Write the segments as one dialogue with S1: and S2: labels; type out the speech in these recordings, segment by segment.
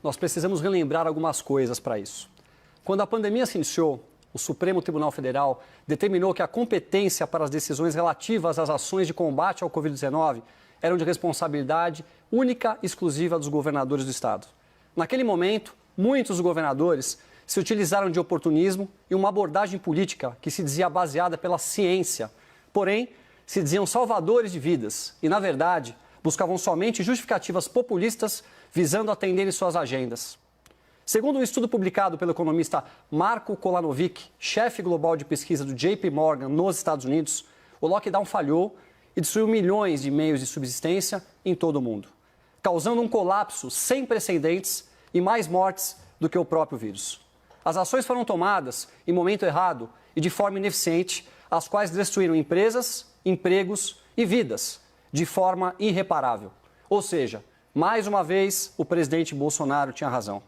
S1: nós precisamos relembrar algumas coisas para isso. Quando a pandemia se iniciou, o Supremo Tribunal Federal determinou que a competência para as decisões relativas às ações de combate ao Covid-19 eram de responsabilidade única e exclusiva dos governadores do Estado. Naquele momento, muitos governadores se utilizaram de oportunismo e uma abordagem política que se dizia baseada pela ciência, porém, se diziam salvadores de vidas e, na verdade, buscavam somente justificativas populistas visando atender suas agendas. Segundo um estudo publicado pelo economista Marco Kolanovic, chefe global de pesquisa do JP Morgan nos Estados Unidos, o lockdown falhou e destruiu milhões de meios de subsistência em todo o mundo, causando um colapso sem precedentes e mais mortes do que o próprio vírus. As ações foram tomadas em momento errado e de forma ineficiente, as quais destruíram empresas, empregos e vidas de forma irreparável. Ou seja, mais uma vez, o presidente Bolsonaro tinha razão.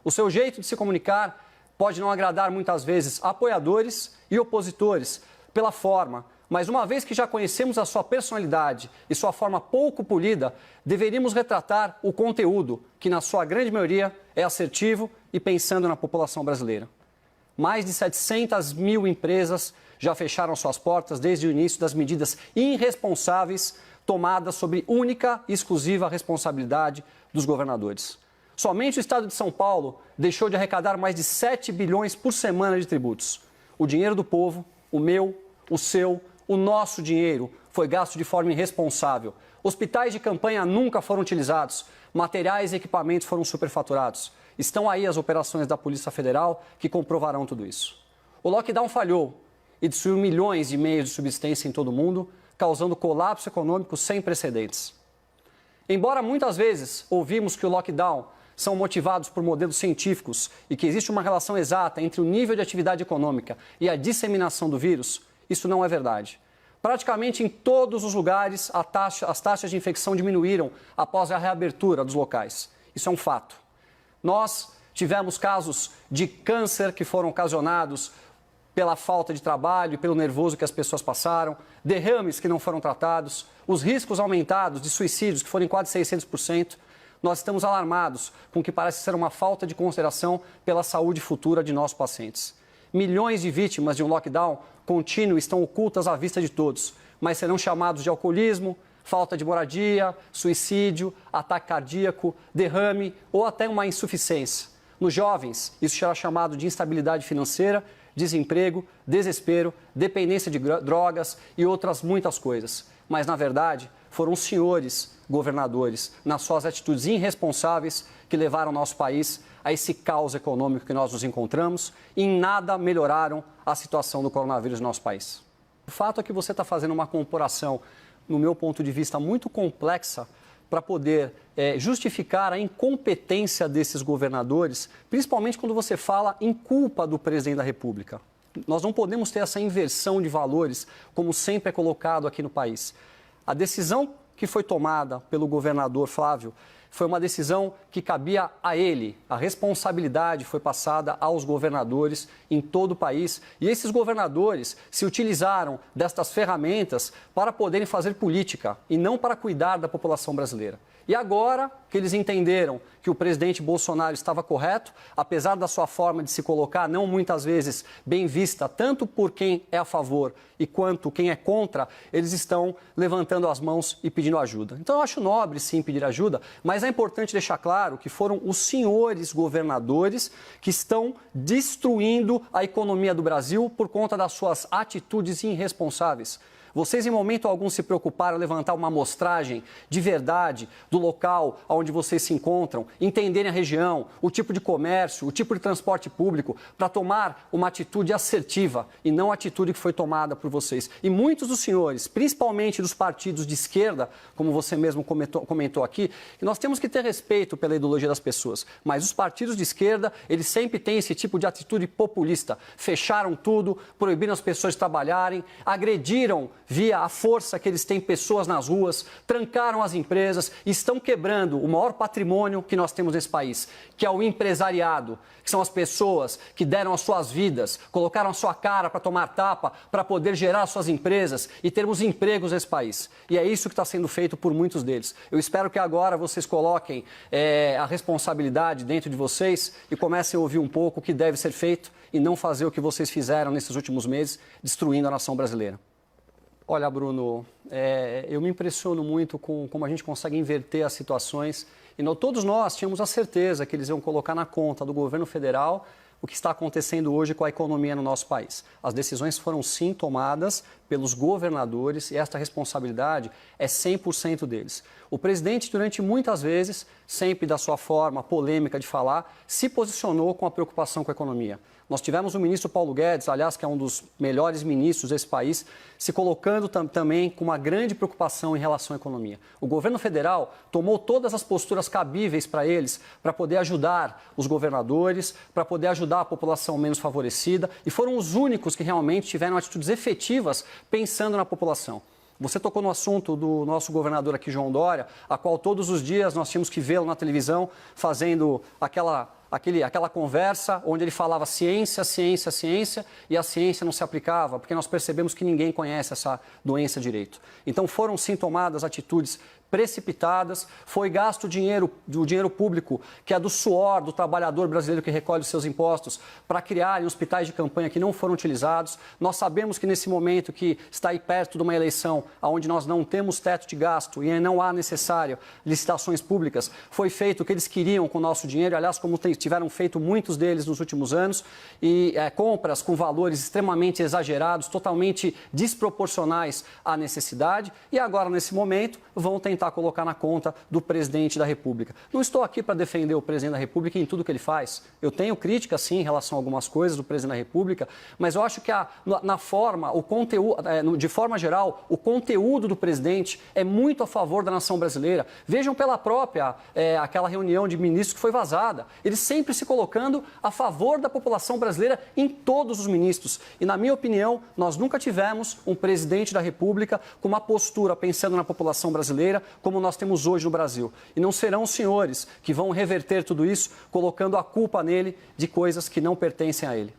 S1: O seu jeito de se comunicar pode não agradar muitas vezes apoiadores e opositores pela forma, mas uma vez que já conhecemos a sua personalidade e sua forma pouco polida, deveríamos retratar o conteúdo, que na sua grande maioria é assertivo e pensando na população brasileira. Mais de 700 mil empresas já fecharam suas portas desde o início das medidas irresponsáveis tomadas sob única e exclusiva responsabilidade dos governadores. Somente o estado de São Paulo deixou de arrecadar mais de 7 bilhões por semana de tributos. O dinheiro do povo, o meu, o seu, o nosso dinheiro foi gasto de forma irresponsável. Hospitais de campanha nunca foram utilizados, materiais e equipamentos foram superfaturados. Estão aí as operações da Polícia Federal que comprovarão tudo isso. O lockdown falhou e destruiu milhões de meios de subsistência em todo o mundo, causando colapso econômico sem precedentes. Embora muitas vezes ouvimos que o lockdown são motivados por modelos científicos e que existe uma relação exata entre o nível de atividade econômica e a disseminação do vírus, isso não é verdade. Praticamente em todos os lugares, as taxas de infecção diminuíram após a reabertura dos locais. Isso é um fato. Nós tivemos casos de câncer que foram ocasionados pela falta de trabalho e pelo nervoso que as pessoas passaram, derrames que não foram tratados, os riscos aumentados de suicídios que foram em quase 600%. Nós estamos alarmados com o que parece ser uma falta de consideração pela saúde futura de nossos pacientes. Milhões de vítimas de um lockdown contínuo estão ocultas à vista de todos, mas serão chamados de alcoolismo, falta de moradia, suicídio, ataque cardíaco, derrame ou até uma insuficiência. Nos jovens, isso será chamado de instabilidade financeira, desemprego, desespero, dependência de drogas e outras muitas coisas. Mas, na verdade, foram os senhores governadores, nas suas atitudes irresponsáveis, que levaram nosso país a esse caos econômico que nós nos encontramos e em nada melhoraram a situação do coronavírus no nosso país. O fato é que você está fazendo uma comparação, no meu ponto de vista, muito complexa para poder justificar a incompetência desses governadores, principalmente quando você fala em culpa do presidente da República. Nós não podemos ter essa inversão de valores, como sempre é colocado aqui no país. A decisão que foi tomada pelo governador Flávio foi uma decisão que cabia a ele. A responsabilidade foi passada aos governadores em todo o país. E esses governadores se utilizaram destas ferramentas para poderem fazer política e não para cuidar da população brasileira. E agora que eles entenderam que o presidente Bolsonaro estava correto, apesar da sua forma de se colocar, não muitas vezes bem vista, tanto por quem é a favor e quanto quem é contra, eles estão levantando as mãos e pedindo ajuda. Então eu acho nobre sim pedir ajuda, mas é importante deixar claro que foram os senhores governadores que estão destruindo a economia do Brasil por conta das suas atitudes irresponsáveis. Vocês, em momento algum, se preocuparam em levantar uma amostragem de verdade do local onde vocês se encontram, entenderem a região, o tipo de comércio, o tipo de transporte público, para tomar uma atitude assertiva e não a atitude que foi tomada por vocês. E muitos dos senhores, principalmente dos partidos de esquerda, como você mesmo comentou aqui, que nós temos que ter respeito pela ideologia das pessoas, mas os partidos de esquerda, eles sempre têm esse tipo de atitude populista. Fecharam tudo, proibiram as pessoas de trabalharem, agrediram via a força que eles têm pessoas nas ruas, trancaram as empresas e estão quebrando o maior patrimônio que nós temos nesse país, que é o empresariado, que são as pessoas que deram as suas vidas, colocaram a sua cara para tomar tapa, para poder gerar suas empresas e termos empregos nesse país. E é isso que está sendo feito por muitos deles. Eu espero que agora vocês coloquem a responsabilidade dentro de vocês e comecem a ouvir um pouco o que deve ser feito e não fazer o que vocês fizeram nesses últimos meses, destruindo a nação brasileira. Olha, Bruno, eu me impressiono muito com como a gente consegue inverter as situações. E todos nós tínhamos a certeza que eles iam colocar na conta do governo federal o que está acontecendo hoje com a economia no nosso país. As decisões foram sim tomadas pelos governadores e esta responsabilidade é 100% deles. O presidente, durante muitas vezes, sempre da sua forma polêmica de falar, se posicionou com a preocupação com a economia. Nós tivemos o ministro Paulo Guedes, aliás, que é um dos melhores ministros desse país, se colocando também com uma grande preocupação em relação à economia. O governo federal tomou todas as posturas cabíveis para eles, para poder ajudar os governadores, para poder ajudar a população menos favorecida, e foram os únicos que realmente tiveram atitudes efetivas pensando na população. Você tocou no assunto do nosso governador aqui, João Dória, a qual todos os dias nós tínhamos que vê-lo na televisão fazendo aquela conversa onde ele falava ciência, ciência, ciência, e a ciência não se aplicava, porque nós percebemos que ninguém conhece essa doença direito. Então foram sim tomadas atitudes precipitadas, foi gasto o dinheiro público, que é do suor do trabalhador brasileiro que recolhe os seus impostos, para criarem hospitais de campanha que não foram utilizados. Nós sabemos que nesse momento que está aí perto de uma eleição, onde nós não temos teto de gasto e não há necessário licitações públicas, foi feito o que eles queriam com o nosso dinheiro, aliás, como tiveram feito muitos deles nos últimos anos, e compras com valores extremamente exagerados, totalmente desproporcionais à necessidade, e agora, nesse momento, vão tentar colocar na conta do presidente da República. Não estou aqui para defender o presidente da República em tudo que ele faz. Eu tenho crítica, sim, em relação a algumas coisas do presidente da República, mas eu acho que na forma, o conteúdo, de forma geral, o conteúdo do presidente é muito a favor da nação brasileira. Vejam pela própria, aquela reunião de ministros que foi vazada. Eles sempre se colocando a favor da população brasileira em todos os ministros. E, na minha opinião, nós nunca tivemos um presidente da República com uma postura pensando na população brasileira como nós temos hoje no Brasil. E não serão os senhores que vão reverter tudo isso, colocando a culpa nele de coisas que não pertencem a ele.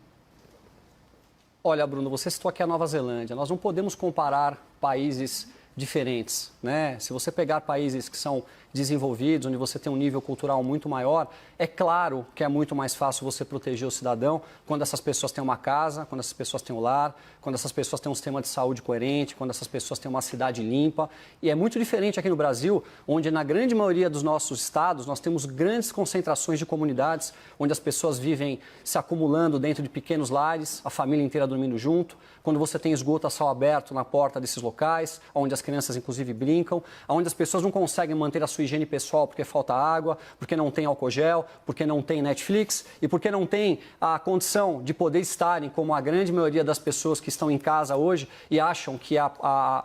S1: Olha, Bruno, você citou aqui a Nova Zelândia. Nós não podemos comparar países diferentes, né? Se você pegar países que são desenvolvidos, onde você tem um nível cultural muito maior, é claro que é muito mais fácil você proteger o cidadão quando essas pessoas têm uma casa, quando essas pessoas têm um lar, quando essas pessoas têm um sistema de saúde coerente, quando essas pessoas têm uma cidade limpa. E é muito diferente aqui no Brasil, onde na grande maioria dos nossos estados nós temos grandes concentrações de comunidades, onde as pessoas vivem se acumulando dentro de pequenos lares, a família inteira dormindo junto, quando você tem esgoto a céu aberto na porta desses locais, onde as crianças inclusive brincam, onde as pessoas não conseguem manter a sua higiene pessoal porque falta água, porque não tem álcool gel, porque não tem Netflix e porque não tem a condição de poder estarem como a grande maioria das pessoas que estão em casa hoje e acham que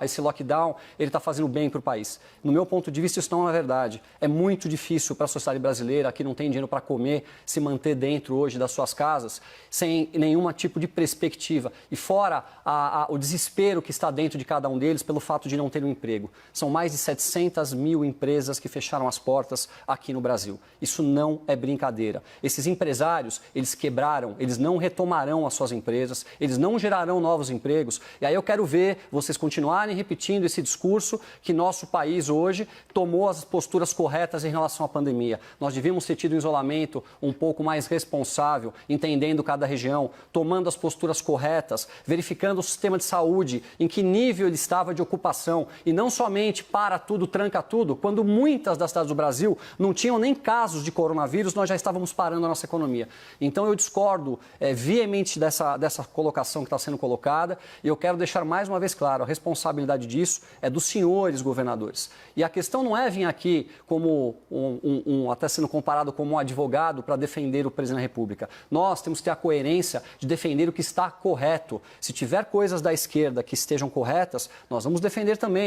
S1: esse lockdown ele está fazendo bem para o país. No meu ponto de vista, isso não é verdade. É muito difícil para a sociedade brasileira, que não tem dinheiro para comer, se manter dentro hoje das suas casas, sem nenhum tipo de perspectiva. E fora o desespero que está dentro de cada um deles pelo fato de não ter um emprego. São mais de 700 mil empresas que fecharam as portas aqui no Brasil. Isso não é brincadeira. Esses empresários, eles quebraram, eles não retomarão as suas empresas, eles não gerarão novos empregos. E aí eu quero ver vocês continuarem repetindo esse discurso que nosso país hoje tomou as posturas corretas em relação à pandemia. Nós devíamos ter tido um isolamento um pouco mais responsável, entendendo cada região, tomando as posturas corretas, verificando o sistema de saúde, em que nível ele estava de ocupação, e não somente para tudo, tranca tudo, quando muitas das cidades do Brasil não tinham nem casos de coronavírus, nós já estávamos parando a nossa economia. Então eu discordo veemente dessa colocação que está sendo colocada, e eu quero deixar mais uma vez claro, a responsabilidade disso é dos senhores governadores. E a questão não é vir aqui como até sendo comparado como um advogado para defender o presidente da República. Nós temos que ter a coerência de defender o que está correto. Se tiver coisas da esquerda que estejam corretas, nós vamos defender também.